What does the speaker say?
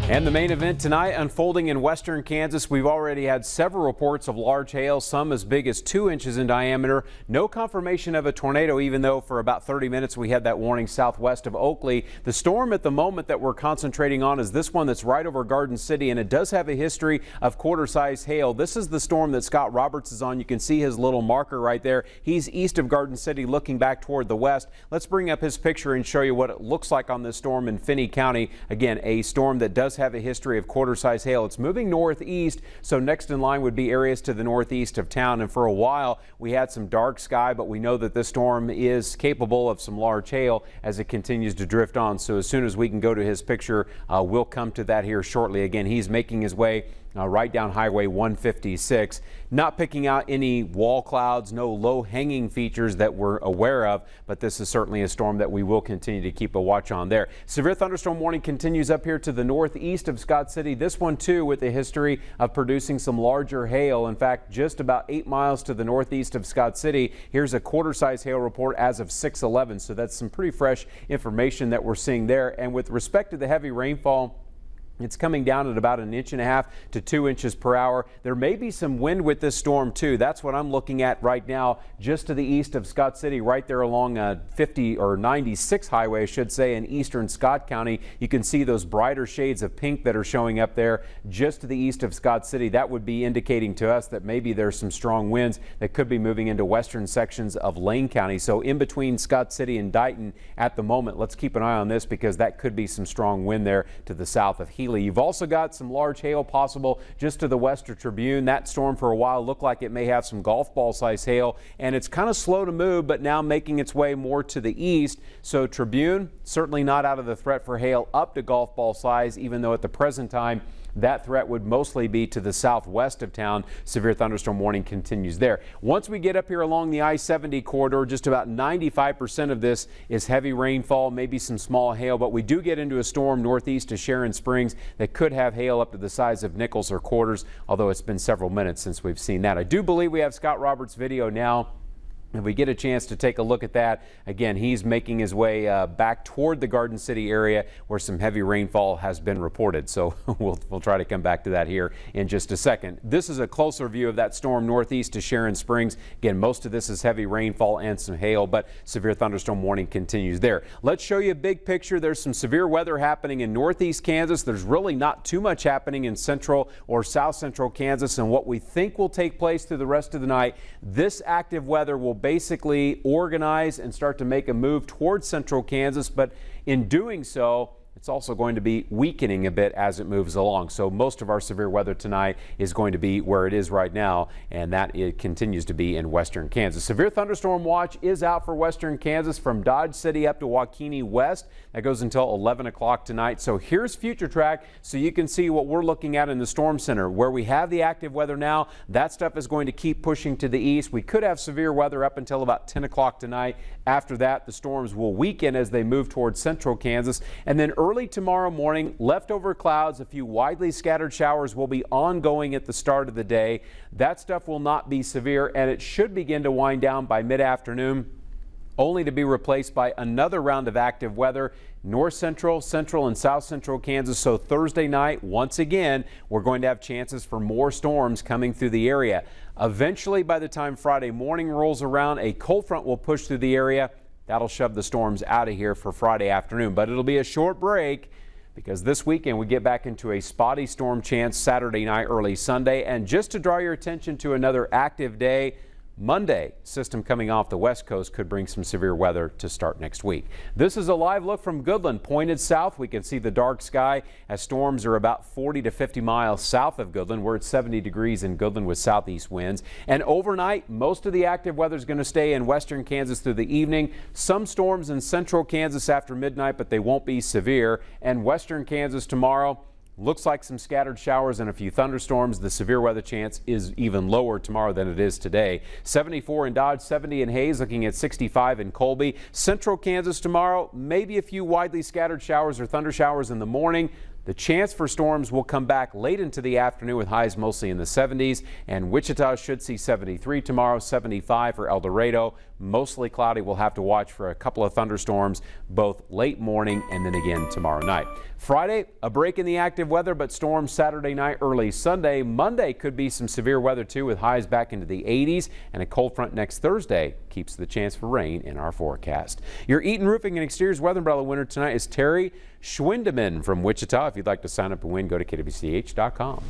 And the main event tonight unfolding in western Kansas. We've already had several reports of large hail, some as big as 2 inches in diameter. No confirmation of a tornado, even though for about 30 minutes we had that warning southwest of Oakley. The storm at the moment that we're concentrating on is this one that's right over Garden City, and it does have a history of quarter-size hail. This is the storm that Scott Roberts is on. You can see his little marker right there. He's east of Garden City looking back toward the west. Let's bring up his picture and show you what it looks like on this storm in Finney County. Again, a storm that does have a history of quarter-size hail. It's moving northeast, so next in line would be areas to the northeast of town. And for a while we had some dark sky, but we know that this storm is capable of some large hail as it continues to drift on. So as soon as we can go to his picture, we'll come to that here shortly. Again, he's making his way right down Highway 156, not picking out any wall clouds, no low-hanging features that we're aware of, but this is certainly a storm that we will continue to keep a watch on there. Severe thunderstorm warning continues up here to the northeast of Scott City. This one too with a history of producing some larger hail. In fact, just about 8 miles to the northeast of Scott City, here's a quarter-size hail report as of 6:11. So that's some pretty fresh information that we're seeing there. And with respect to the heavy rainfall, it's coming down at about 1.5 to 2 inches per hour. There may be some wind with this storm too. That's what I'm looking at right now, just to the east of Scott City, right there along 50 or 96 highway, I should say, in eastern Scott County. You can see those brighter shades of pink that are showing up there just to the east of Scott City. That would be indicating to us that maybe there's some strong winds that could be moving into western sections of Lane County. So in between Scott City and Dighton at the moment, let's keep an eye on this because that could be some strong wind there to the south of Healy. You've also got some large hail possible just to the west of Tribune. That storm for a while looked like it may have some golf ball size hail, and it's kind of slow to move, but now making its way more to the east. So Tribune certainly not out of the threat for hail up to golf ball size, even though at the present time that threat would mostly be to the southwest of town. Severe thunderstorm warning continues there. Once we get up here along the I-70 corridor, just about 95% of this is heavy rainfall, maybe some small hail, but we do get into a storm northeast of Sharon Springs that could have hail up to the size of nickels or quarters, although it's been several minutes since we've seen that. I do believe we have Scott Roberts' video now. If we get a chance to take a look at that, again, he's making his way back toward the Garden City area where some heavy rainfall has been reported. So we'll try to come back to that here in just a second. This is a closer view of that storm northeast to Sharon Springs. Again, most of this is heavy rainfall and some hail, but severe thunderstorm warning continues there. Let's show you a big picture. There's some severe weather happening in northeast Kansas. There's really not too much happening in central or south central Kansas, and what we think will take place through the rest of the night, this active weather will basically organize and start to make a move towards central Kansas, but in doing so, it's also going to be weakening a bit as it moves along. So most of our severe weather tonight is going to be where it is right now, and that it continues to be in western Kansas. Severe thunderstorm watch is out for western Kansas from Dodge City up to Waukene West. That goes until 11 o'clock tonight. So here's Future Track so you can see what we're looking at in the storm center. Where we have the active weather now, that stuff is going to keep pushing to the east. We could have severe weather up until about 10 o'clock tonight. After that, the storms will weaken as they move towards central Kansas, and then early tomorrow morning, leftover clouds, a few widely scattered showers will be ongoing at the start of the day. That stuff will not be severe, and it should begin to wind down by mid-afternoon, only to be replaced by another round of active weather north central, central, and south central Kansas. So Thursday night, once again, we're going to have chances for more storms coming through the area. Eventually, by the time Friday morning rolls around, a cold front will push through the area. That'll shove the storms out of here for Friday afternoon, but it'll be a short break because this weekend we get back into a spotty storm chance Saturday night, early Sunday. And just to draw your attention to another active day, Monday, system coming off the west coast could bring some severe weather to start next week. This is a live look from Goodland. Pointed south, we can see the dark sky as storms are about 40 to 50 miles south of Goodland. We're at 70 degrees in Goodland with southeast winds. And overnight, most of the active weather is going to stay in western Kansas through the evening. Some storms in central Kansas after midnight, but they won't be severe. And western Kansas tomorrow, looks like some scattered showers and a few thunderstorms. The severe weather chance is even lower tomorrow than it is today. 74 in Dodge, 70 in Hayes, looking at 65 in Colby. Central Kansas tomorrow, maybe a few widely scattered showers or thunder showers in the morning. The chance for storms will come back late into the afternoon with highs mostly in the 70s, and Wichita should see 73 tomorrow, 75 for El Dorado, Mostly cloudy. We'll have to watch for a couple of thunderstorms both late morning and then again tomorrow night. Friday, a break in the active weather, but storms Saturday night, early Sunday. Monday could be some severe weather too, with highs back into the 80s, and a cold front next Thursday keeps the chance for rain in our forecast. Your Eaton Roofing and Exteriors weather umbrella winner tonight is Terry Schwindeman from Wichita. If you'd like to sign up and win, go to kwch.com.